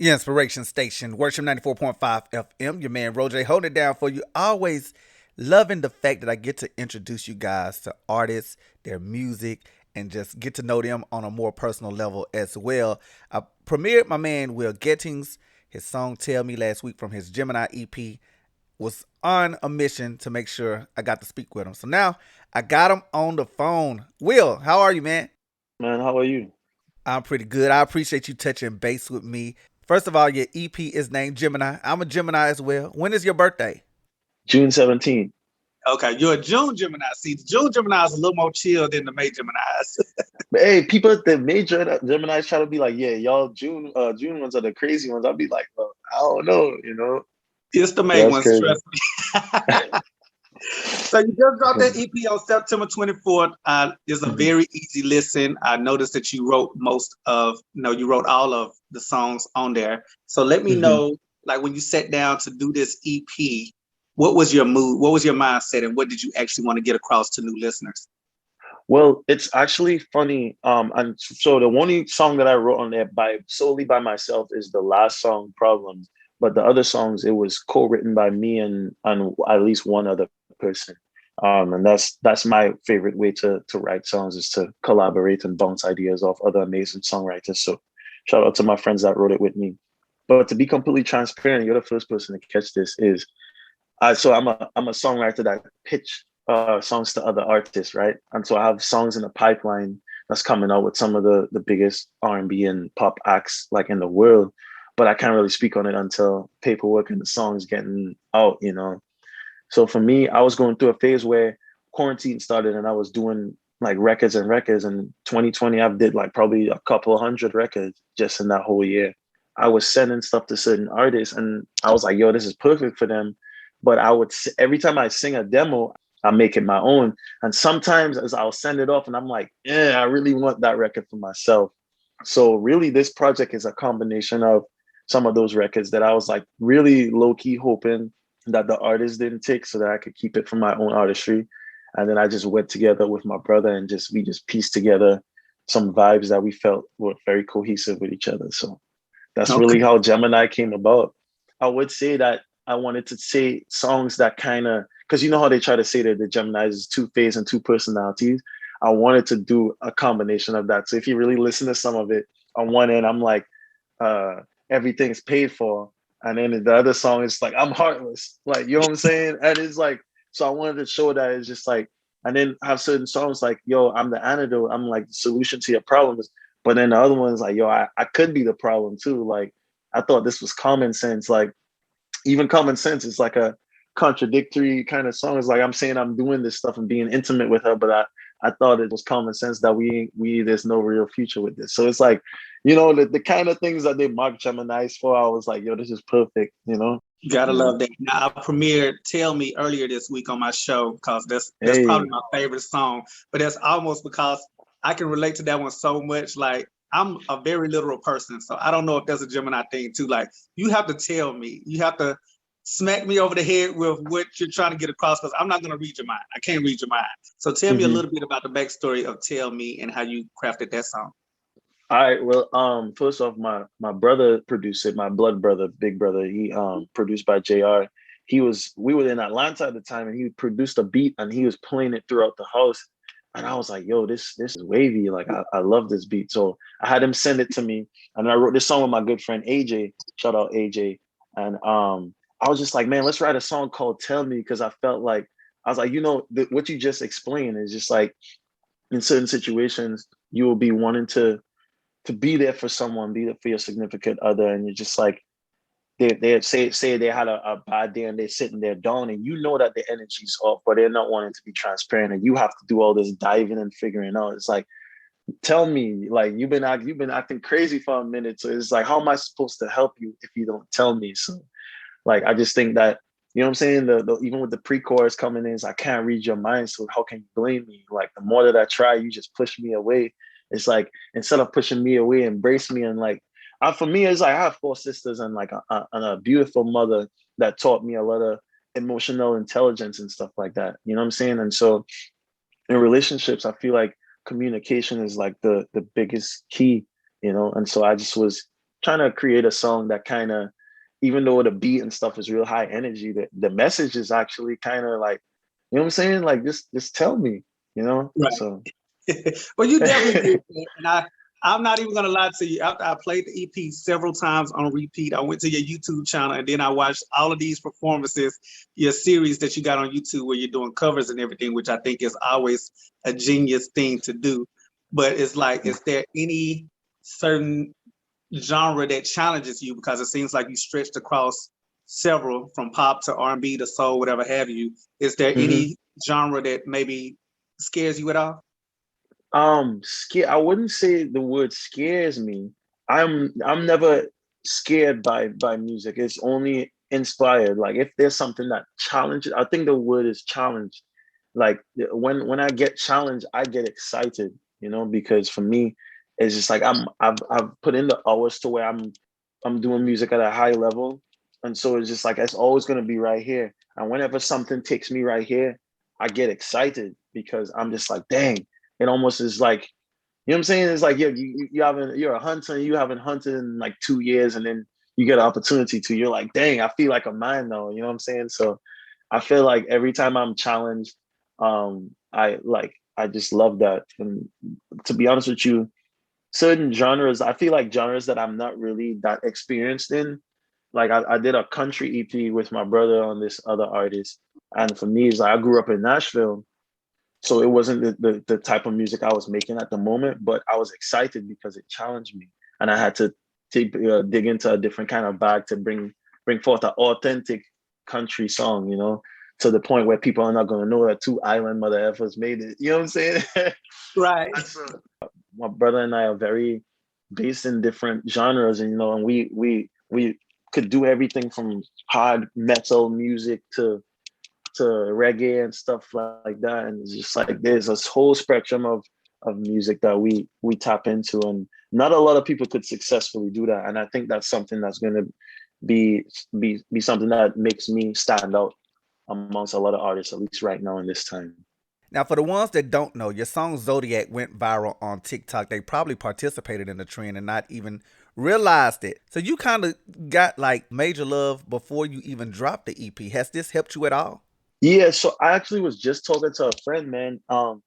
Your inspiration station, Worship 94.5 FM. Your man RoJay holding it down for you. Always loving the fact that I get to introduce you guys to artists, their music, and just get to know them on a more personal level as well. I premiered my man Will Gittins, his song Tell Me last week from his Gemini EP. Was on a mission to make sure I got to speak with him. So now I got him on the phone. Will, how are you, man? Man, how are you? I'm pretty good. I appreciate you touching base with me. First of all, your EP is named Gemini. I'm a Gemini as well. When is your birthday? June 17th. Okay, you're a June Gemini. See, the June Gemini is a little more chill than the May Geminis. But hey, people at the major Geminis try to be like, yeah, y'all June ones are the crazy ones. I'll be like, well, I don't know. It's the May Yeah, that's ones, crazy. trust me. So you just dropped that EP on September 24th. It's a Mhm, very easy listen. I noticed that you wrote you wrote all of the songs on there. So let me mhm. know, like when you sat down to do this EP, what was your mood? What was your mindset? And what did you actually want to get across to new listeners? Well, it's actually funny. And so the only song that I wrote on there by solely by myself is the last song, Problems. But the other songs, it was co-written by me and at least one other person. And that's my favorite way to write songs is to collaborate and bounce ideas off other amazing songwriters. So shout out to my friends that wrote it with me. But to be completely transparent, you're the first person to catch this is I'm a songwriter that pitch songs to other artists, right? And so I have songs in the pipeline that's coming out with some of the biggest R&B and pop acts like in the world, but I can't really speak on it until paperwork and the songs getting out. So for me, I was going through a phase where quarantine started and I was doing like records and records. And 2020, I've did like probably a couple of hundred records just in that whole year. I was sending stuff to certain artists and I was like, yo, this is perfect for them. But every time I sing a demo, I make it my own. And sometimes as I'll send it off and I'm like, yeah, I really want that record for myself. So really this project is a combination of some of those records that I was like really low key hoping that the artist didn't take so that I could keep it for my own artistry. And then I just went together with my brother and just we just pieced together some vibes that we felt were very cohesive with each other. So that's really Okay. how Gemini came about. I would say that I wanted to say songs that kind of, because you know how they try to say that the Gemini is two-faced and two personalities. I wanted to do a combination of that. So if you really listen to some of it, on one end, I'm like, uh, everything's paid for. And then the other song is like, I'm heartless. Like, you know what I'm saying? And it's like, so I wanted to show that it's just like, and then have certain songs like, yo, I'm the antidote. I'm like the solution to your problems. But then the other one's like, yo, I could be the problem too. Like, I thought this was common sense. Like, even common sense is like a contradictory kind of song. It's like I'm saying I'm doing this stuff and being intimate with her, but I thought it was common sense that we there's no real future with this. So it's like, the kind of things that they mock Gemini's for, I was like, yo, this is perfect. Gotta Yeah. love that. Now I premiered "Tell Me" earlier this week on my show because that's probably Hey, my favorite song. But that's almost because I can relate to that one so much. Like I'm a very literal person, so I don't know if that's a Gemini thing too. Like you have to tell me, you have to smack me over the head with what you're trying to get across because I'm not gonna read your mind. I can't read your mind. So tell me a mhm. little bit about the backstory of "Tell Me" and how you crafted that song. All right. Well, first off, my brother produced it. My blood brother, big brother. He produced by JR. We were in Atlanta at the time, and he produced a beat, and he was playing it throughout the house. And I was like, "Yo, this is wavy. Like, I love this beat." So I had him send it to me, and I wrote this song with my good friend AJ. Shout out AJ. And I was just like, "Man, let's write a song called Tell Me," because I felt like I was like, what you just explained is just like in certain situations you will be wanting to be there for someone, be there for your significant other, and you're just like they say they had a bad day and they're sitting there down, and you know that the energy's off, but they're not wanting to be transparent, and you have to do all this diving and figuring out. It's like, tell me, like you've been acting crazy for a minute, so it's like, how am I supposed to help you if you don't tell me? So like, I just think that. You know what I'm saying? Even with the pre-chorus coming in, I can't read your mind, so how can you blame me? Like the more that I try, you just push me away. It's like instead of pushing me away, embrace me and like for me, it's like I have four sisters and like a beautiful mother that taught me a lot of emotional intelligence and stuff like that. You know what I'm saying? And so in relationships, I feel like communication is like the biggest key. And so I just was trying to create a song that kind of, even though the beat and stuff is real high energy, the message is actually kind of like, you know what I'm saying? Like, just tell me, you know? Right. So Well, you definitely did, man. And I'm not even gonna lie to you. After I played the EP several times on repeat, I went to your YouTube channel and then I watched all of these performances, your series that you got on YouTube where you're doing covers and everything, which I think is always a genius thing to do. But it's like, is there any certain genre that challenges you? Because it seems like you stretched across several, from pop to R&B to soul, whatever have you. Is there Mhm. any genre that maybe scares you at all? I wouldn't say the word scares me. I'm never scared by music. It's only inspired. Like if there's something that challenges, I think the word is challenge. Like when I get challenged, I get excited, you know, because for me, it's just like I've put in the hours to where I'm doing music at a high level. And so it's just like it's always gonna be right here. And whenever something takes me right here, I get excited because I'm just like, dang, it almost is like, you know what I'm saying? It's like you're a hunter and you haven't hunted in like 2 years and then you get an opportunity to, you're like, dang, I feel like a man though. You know what I'm saying? So I feel like every time I'm challenged, I just love that. And to be honest with you, certain genres, I feel like genres that I'm not really that experienced in. Like I did a country EP with my brother on this other artist. And for me, it's like I grew up in Nashville, so it wasn't the type of music I was making at the moment, but I was excited because it challenged me, and I had to dig into a different kind of bag to bring forth an authentic country song, you know, to the point where people are not going to know that two island mother effers made it. You know what I'm saying? Right. So my brother and I are very based in different genres, and you know, and we could do everything from hard metal music to reggae and stuff like that. And it's just like there's this whole spectrum of music that we tap into, and not a lot of people could successfully do that. And I think that's something that's going to be something that makes me stand out amongst a lot of artists, at least right now in this time. Now, for the ones that don't know, your song Zodiac went viral on TikTok. They probably participated in the trend and not even realized it. So you kind of got like major love before you even dropped the EP. Has this helped you at all? Yeah, so I actually was just talking to a friend, man. And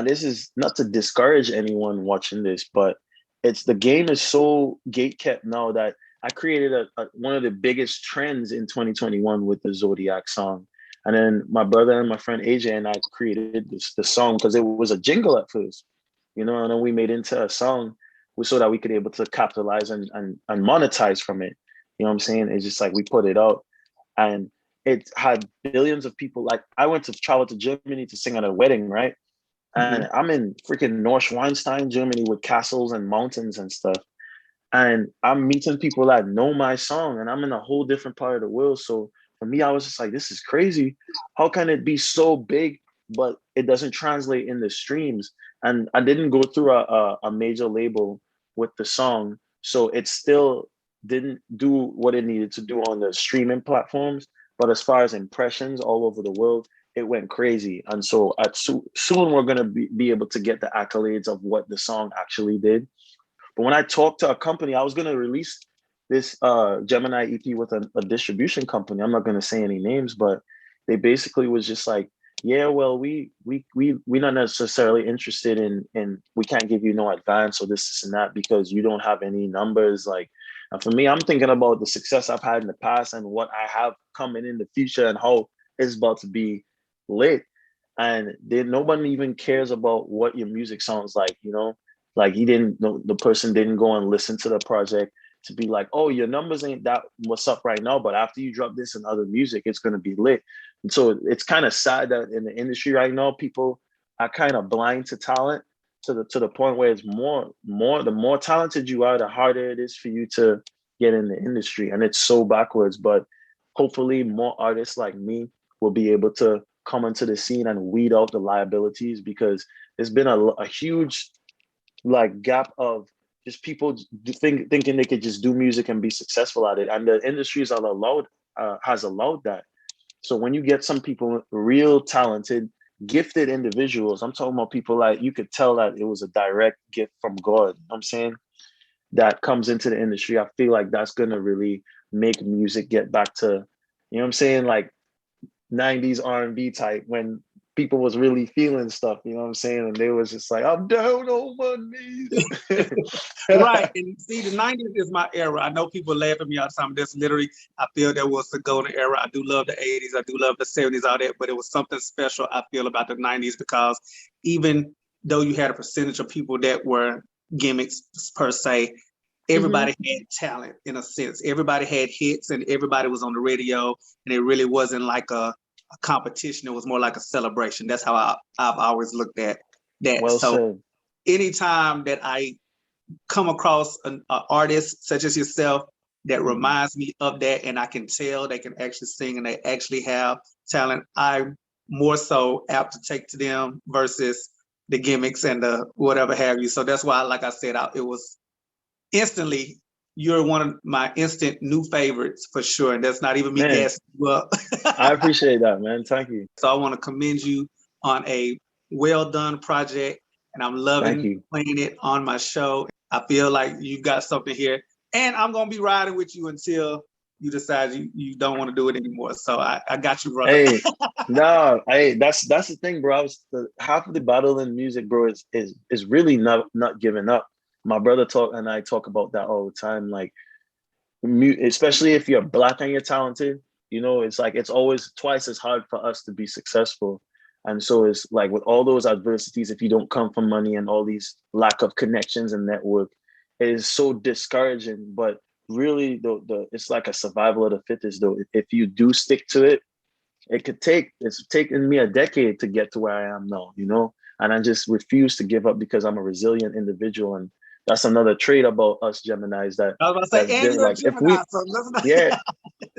this is not to discourage anyone watching this, but it's the game is so gate kept now that I created one of the biggest trends in 2021 with the Zodiac song. And then my brother and my friend AJ and I created the song because it was a jingle at first, you know, and then we made it into a song so that we could be able to capitalize and monetize from it. You know what I'm saying? It's just like we put it out and it had billions of people. Like I went to travel to Germany to sing at a wedding, right? And Mhm. I'm in freaking Neuschwanstein, Germany, with castles and mountains and stuff. And I'm meeting people that know my song, and I'm in a whole different part of the world. So for me, I was just like, this is crazy. How can it be so big, but it doesn't translate in the streams? And I didn't go through a major label with the song, so it still didn't do what it needed to do on the streaming platforms. But as far as impressions all over the world, it went crazy. And so soon we're going to be able to get the accolades of what the song actually did. But when I talked to a company, I was going to release this Gemini EP with a distribution company. I'm not going to say any names, but they basically was just like, yeah, well, we're not necessarily interested in we can't give you no advance or this and that because you don't have any numbers. Like, and for me, I'm thinking about the success I've had in the past and what I have coming in the future and how it's about to be lit. And nobody even cares about what your music sounds like, you know? Like he didn't, the person didn't go and listen to the project to be like, oh, your numbers ain't that what's up right now, but after you drop this and other music, it's gonna be lit. And so it's kind of sad that in the industry right now, people are kind of blind to talent to the point where it's the more talented you are, the harder it is for you to get in the industry. And it's so backwards. But hopefully more artists like me will be able to come into the scene and weed out the liabilities because there's been a huge like gap of just people thinking they could just do music and be successful at it, and the industries are allowed has allowed that. So when you get some people, real talented, gifted individuals, I'm talking about people like you could tell that it was a direct gift from God. You know what I'm saying? that comes into the industry, I feel like that's gonna really make music get back to, you know what I'm saying, like 90s R&B type, when people was really feeling stuff, you know what I'm saying? And they was just like, I'm down on my knees. Right. And see, the 90s is my era. I know people laugh at me all the time. That's literally, I feel that was the golden era. I do love the 80s. I do love the 70s, all that. But it was something special, I feel, about the 90s, because even though you had a percentage of people that were gimmicks per se, everybody had talent in a sense. Everybody had hits and everybody was on the radio. And it really wasn't like a competition. It was more like a celebration. That's how I've always looked at that. Well So said. anytime that I come across an artist such as yourself that reminds me of that, and I can tell they can actually sing and they actually have talent, I'm more so apt to take to them versus the gimmicks and the whatever have you. So that's why, like I said, it was instantly, you're one of my instant new favorites for sure. And that's not even me Man, gassing you up. I appreciate that, man. Thank you. So I want to commend you on a well done project, and I'm Thank loving you. playing it on my show. I feel like you've got something here, and I'm gonna be riding with you until you decide you don't want to do it anymore. So I got you, brother. Hey, no, hey, that's the thing, bro. Half of the battle in music, bro, is really not giving up. My brother I talk about that all the time. Like, especially if you're black and you're talented, you know, it's like it's always twice as hard for us to be successful. And so it's like with all those adversities, if you don't come from money and all these lack of connections and network, it is so discouraging. But really, the it's like a survival of the fittest, though. If you do stick to it, it's taken me a decade to get to where I am now, you know, and I just refuse to give up because I'm a resilient individual. And that's another trait about us Geminis I was about to that's say, and different. you're a Like if Gemini, we, so listen.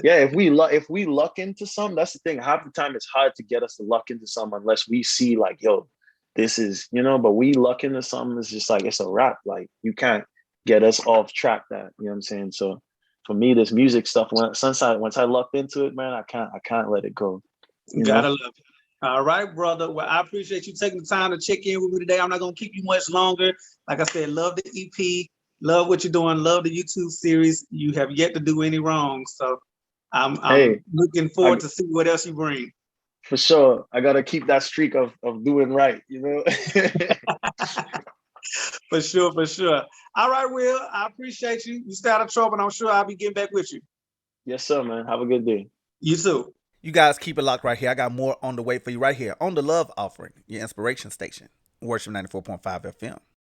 yeah, if we luck into some, that's the thing. Half the time it's hard to get us to luck into some unless we see like, yo, this is, you know, but we luck into something, it's just like, it's a wrap. Like you can't get us off track that, you know what I'm saying? So for me, this music stuff, once I lucked into it, man, I can't let it go. You Gotta know? love it. All right, brother. Well, I appreciate you taking the time to check in with me today. I'm not gonna keep you much longer. Like I said, love the EP, love what you're doing, love the YouTube series. You have yet to do any wrong. So I'm Hey, looking forward to see what else you bring. for sure. I gotta keep that streak of doing right, you know? For sure, for sure. All right, Will. I appreciate you. You stay out of trouble, and I'm sure I'll be getting back with you. Yes, sir, man. Have a good day. You too. You guys keep it locked right here. I got more on the way for you right here on the Love Offering, your inspiration station, Worship 94.5 FM.